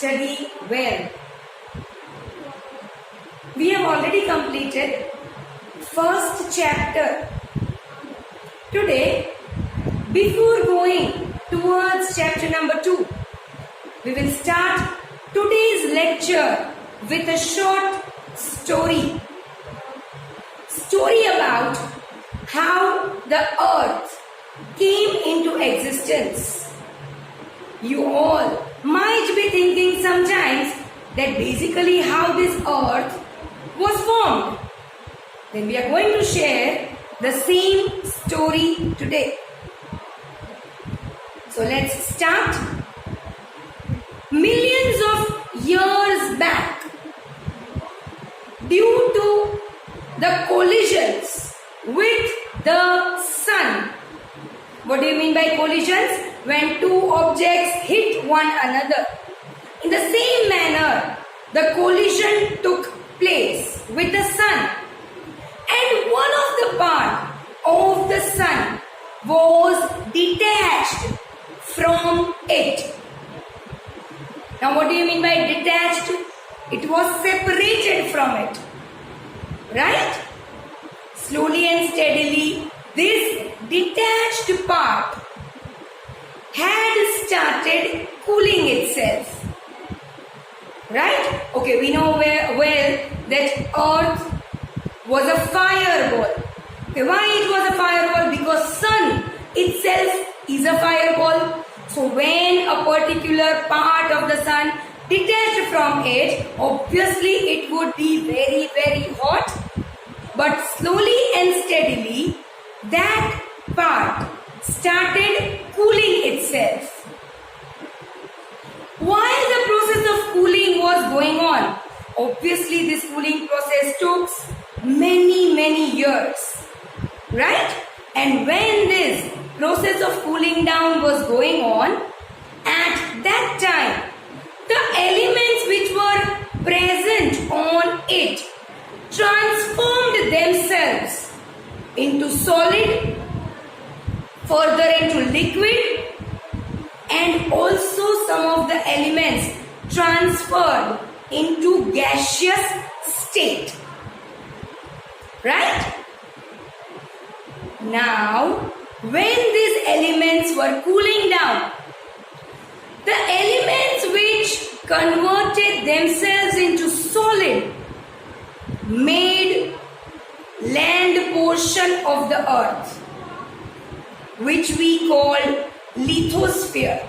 study well. We have already completed first chapter. Today, before going towards chapter number 2, we will start today's lecture with a short story. Story about how the earth came into existence. You all might be thinking sometimes that basically how this earth was formed. Then we are going to share the same story today. So let's start. Millions of years back, due to the collisions with the sun. What do you mean by collisions? When two objects hit one another. In the same manner, the collision took place with the sun. And one of the part of the sun was detached from it. Now what do you mean by detached? It was separated from it. Right? Slowly and steadily, this detached part had started cooling itself. Right? Okay, we know well that earth was a fireball. Okay, why it was a fireball? Because sun itself is a fireball. So when a particular part of the sun detached from it, obviously it would be very, very hot. But slowly and steadily, that part started cooling itself. While the process of cooling was going on, obviously this cooling process took many years. Right? And when this process of cooling down was going on, at that time, the elements which were present on it transformed themselves into solid, further into liquid, and also some of the elements transferred into gaseous state. Right? Now, when these elements were cooling down, the elements which converted themselves into solid made land portion of the earth, which we call lithosphere.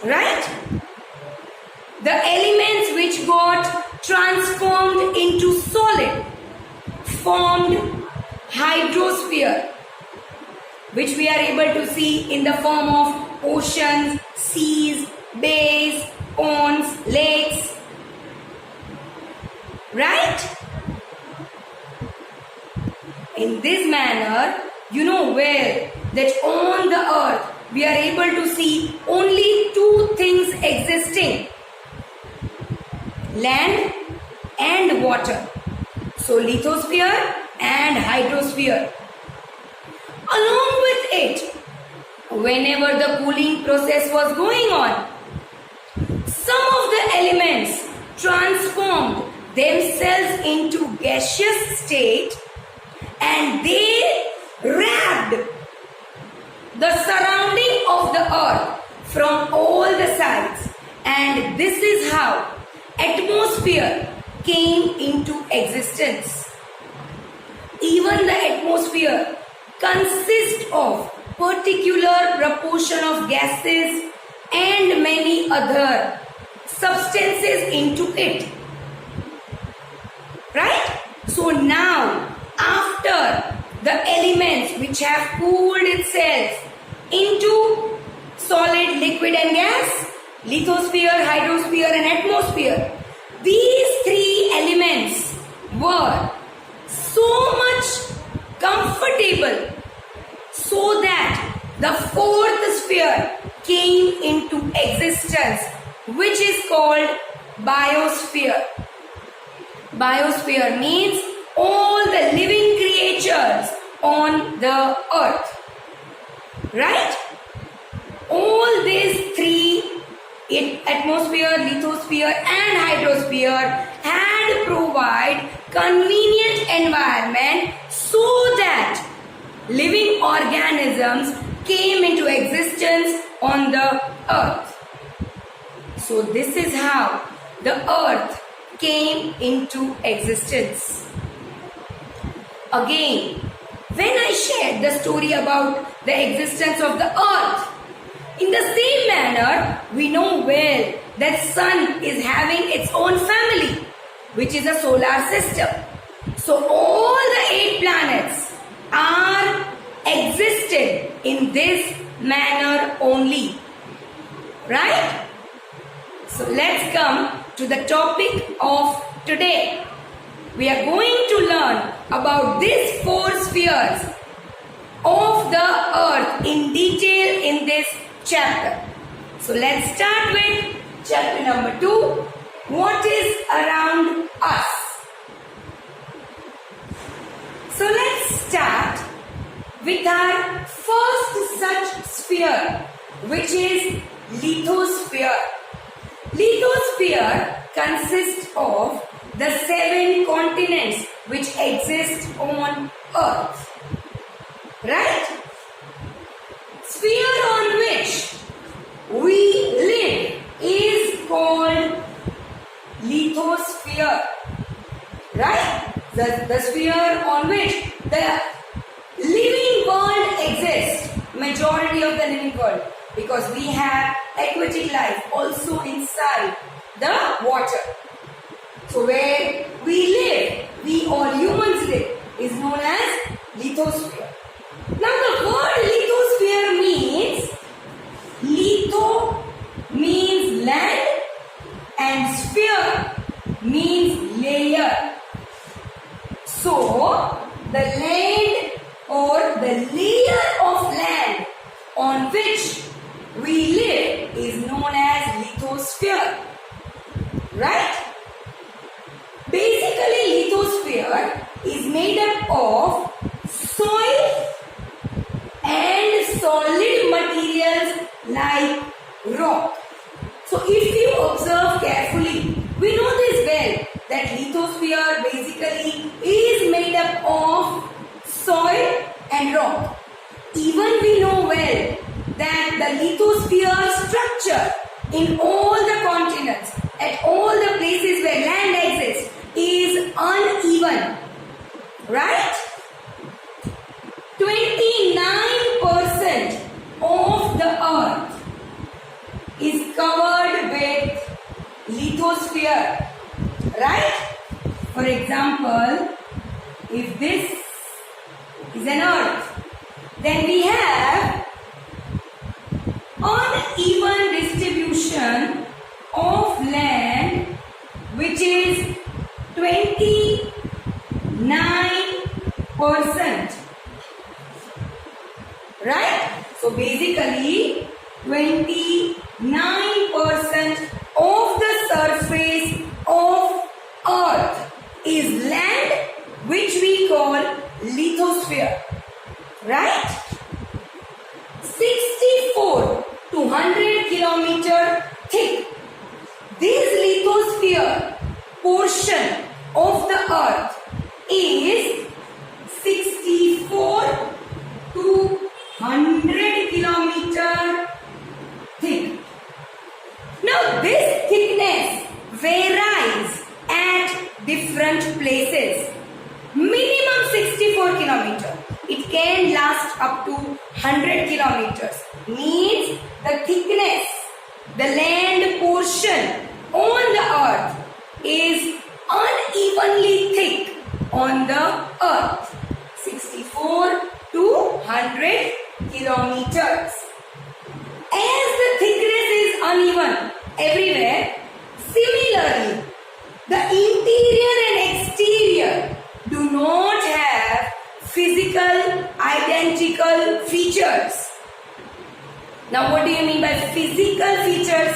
Right? The elements which got transformed into solid formed hydrosphere, which we are able to see in the form of oceans, seas, bays, ponds, lakes. Right? In this manner, you know well that on the earth we are able to see only two things existing: land and water. So lithosphere and hydrosphere. Along with it, whenever the cooling process was going on, some of the elements transformed themselves into gaseous state and they wrapped the surrounding of the earth from all the sides, and this is how atmosphere came into existence. Even the atmosphere consists of particular proportion of gases and many other substances into it. Right? So now, after the elements which have cooled itself into solid, liquid and gas, lithosphere, hydrosphere and atmosphere, these three elements were so much comfortable so that the fourth sphere came into existence, which is called biosphere. Biosphere means all the living creatures on the earth. Right? All these three atmosphere, lithosphere and hydrosphere had provide convenient environment so that living organisms came into existence on the earth. So this is how the earth came into existence. Again, when I shared the story about the existence of the earth, in the same manner, we know well that sun is having its own family, which is a solar system. So all the 8 planets are existed in this manner only. Right? So let's come to the topic of today. We are going to learn about these 4 spheres of the earth in detail in this chapter. So let's start with chapter number 2. What is around us? So let's start with our first such sphere, which is lithosphere. Lithosphere consists of the 7 continents which exist on earth. Right? Sphere on which we live is called lithosphere. Right? The sphere on which the living world exists, majority of the living world, because we have aquatic life also inside the water. So where we live, we all humans live, is known as lithosphere. Now the word lithosphere means, litho means land and sphere means layer. So the land or the layer of land on which we live is known as lithosphere. Right? Basically, lithosphere is made up of soil and solid materials like rock. So if you observe carefully, we know this well that lithosphere basically is made up of soil and rock. Even we know well that the lithosphere structure in all the continents, at all the places where land exists, is uneven. Right? 29% of the earth is covered with lithosphere. Right? For example, if this is an earth, then we have uneven distribution of land, which is 29%. Right? So basically 29% of the surface of earth is land, which we call lithosphere. Right? 64 to 100 kilometer thick. This lithosphere portion of the earth is 64 to 100 kilometer thick. Now this thickness varies at different places. Minimum 64 kilometer. It can last up to 100 kilometers. Means the thickness, the land portion on the earth is unevenly thick on the earth. 64 to 100 kilometers. As the thickness is uneven everywhere, similarly, the interior and exterior do not have physical identical features. Now what do you mean by physical features?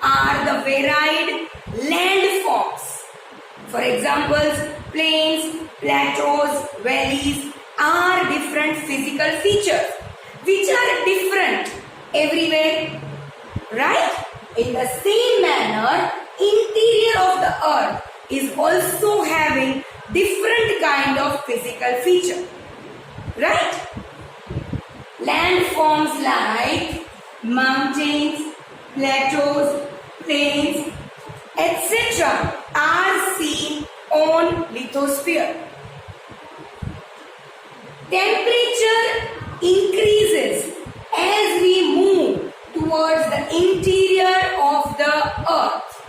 Are the varied landforms. For examples, plains, plateaus, valleys are different physical features which are different everywhere. Right? In the same manner, interior of the earth is also having different kind of physical feature. Right? Landforms like mountains, plateaus, plains, etc. are seen on lithosphere. Temperature increases as we move towards the interior of the earth.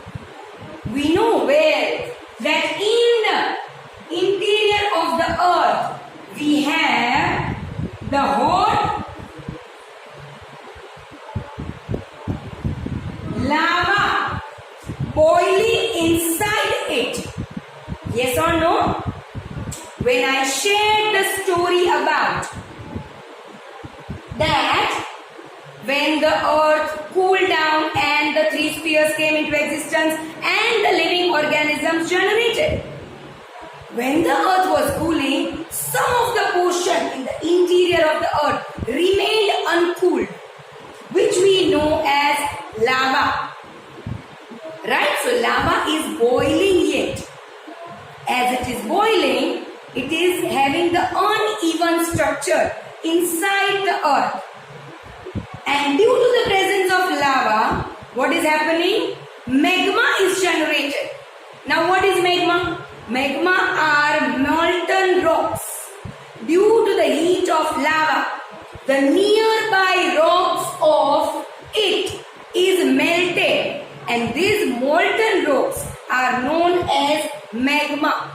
We know well that in the interior of the earth we have the hot lava boiling inside it. Yes or no? When I shared the story about that when the earth cooled down and the three spheres came into existence and the living organisms generated. When the earth was cooling, some of the portion in the interior of the earth remained uncooled, which we know as lava. Right? So lava is boiling yet. As it is boiling, it is having the uneven structure inside the earth. And due to the presence of lava, what is happening? Magma is generated. Now what is magma? Magma are molten rocks. Due to the heat of lava, the nearby rocks of it is melted, and these molten rocks are known as magma.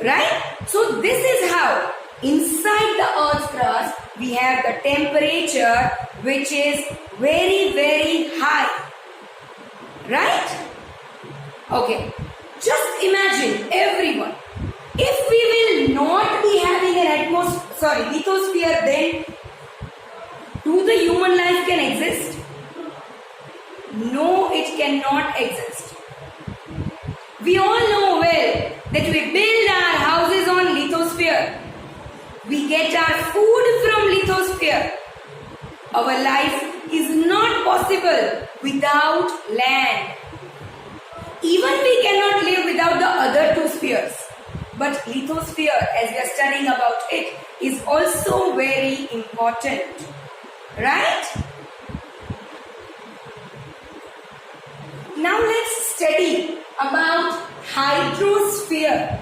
Right? So this is how inside the earth's crust we have the temperature which is very, very high. Right? Okay. Just imagine everyone. If we will not be having an lithosphere, then do the human life can exist? No, it cannot exist. We all know well that we build our houses on lithosphere. We get our food from lithosphere. Our life is not possible without land. Even we cannot live without the other two spheres. But lithosphere, as we are studying about it, is also very important. Right? Now let's study about hydrosphere.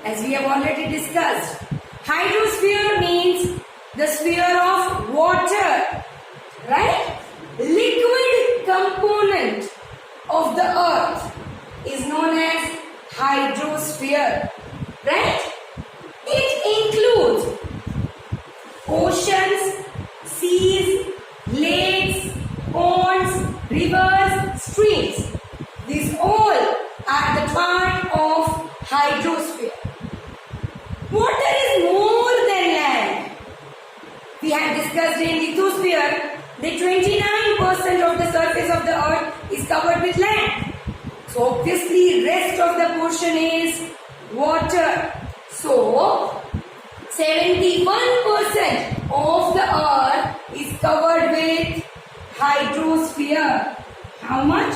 As we have already discussed, hydrosphere means the sphere of water. Right? Liquid component of the earth is known as hydrosphere. Right? It includes oceans, seas, lakes, ponds, rivers, streams. These all are the part of hydrosphere. Water is more than land. We have discussed in lithosphere that 29% of the surface of the earth is covered with land. So obviously rest of the portion is water. So 71% of the earth is covered with hydrosphere. How much?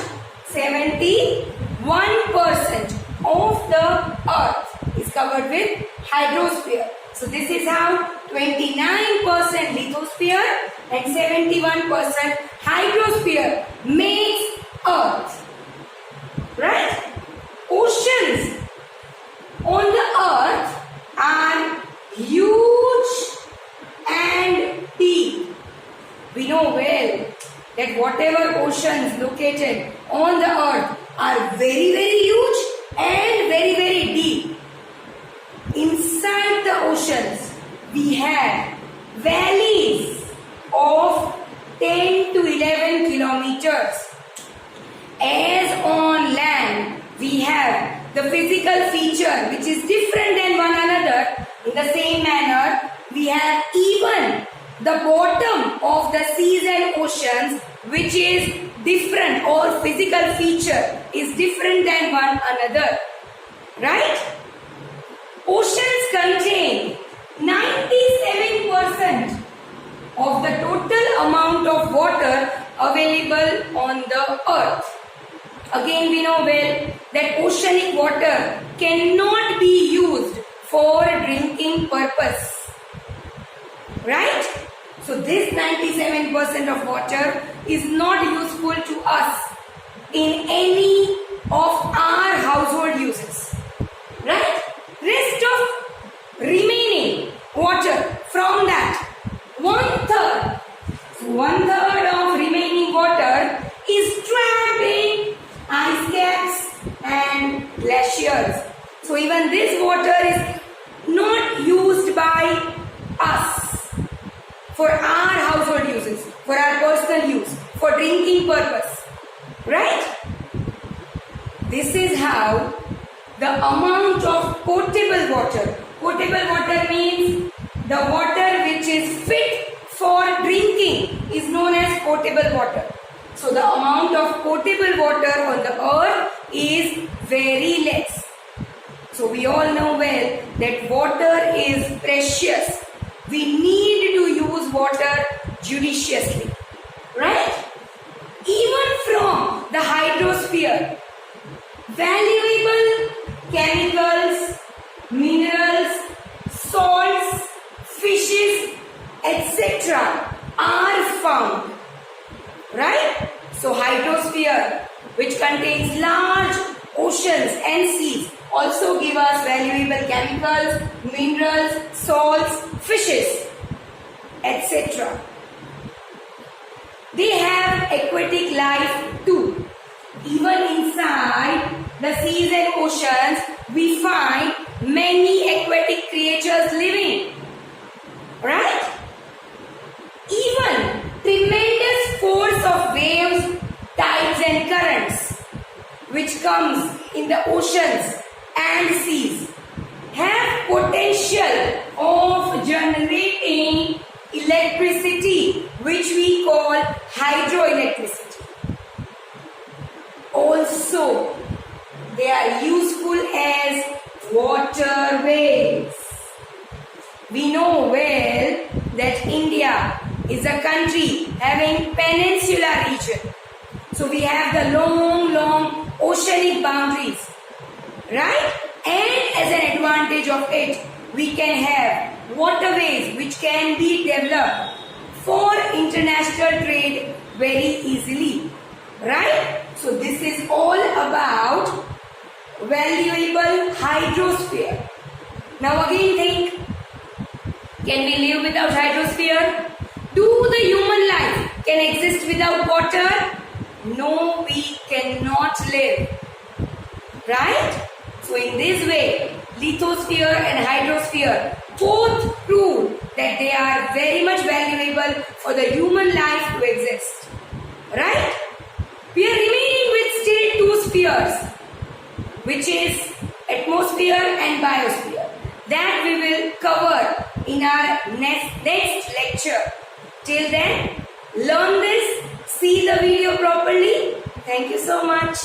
71% of the earth is covered with hydrosphere. So this is how 29% lithosphere and 71% hydrosphere makes earth. Right? Oceans on the earth are huge and deep. We know well that whatever oceans located on the earth are very, very huge and very, very deep. Inside the oceans, we have valleys of 10 to 11 kilometers. As on land, we have the physical feature which is different than one another. In the same manner, we have even the bottom of the seas and oceans which is different, or physical feature is different than one another. Right? Oceans contain 97% of the total amount of water available on the earth. Again, we know well that oceanic water cannot be used for drinking purpose. Right? So this 97% of water is not useful to us in any of our household uses. Right? Rest of remaining water from that, one third of remaining water is trapped in ice caps and glaciers. So even this water is not used by us for our household uses, for our personal use, for drinking purpose. Right? This is how the amount of potable water means the water which is fit for drinking is known as potable water. So the amount of potable water on the earth is very less. So we all know well that water is precious. We need to use water judiciously. Right? Even from the hydrosphere, valuable chemicals, minerals, salts, fishes, etc. are found. Right? So hydrosphere, which contains large oceans and seas, also give us valuable chemicals, minerals, salts, fishes, etc. They have aquatic life too. Even inside the seas and oceans, we find many aquatic creatures living. Right? Even tremendous force of waves, tides and currents which comes in the oceans and seas have potential of generating electricity, which we call hydroelectricity. Also, they are useful as waterways. We know well that India is a country having peninsular region. So we have the long oceanic boundaries. Right? And as an advantage of it, we can have waterways which can be developed for international trade very easily. Right? So this is all about valuable hydrosphere. Now again think, can we live without hydrosphere? Do the human life can exist without water? No, we cannot live. Right? So in this way, lithosphere and hydrosphere both prove that they are very much valuable for the human life to exist. Right? We are remaining with still two spheres, which is atmosphere and biosphere. That we will cover in our next lecture. Till then, learn this, see the video properly. Thank you so much.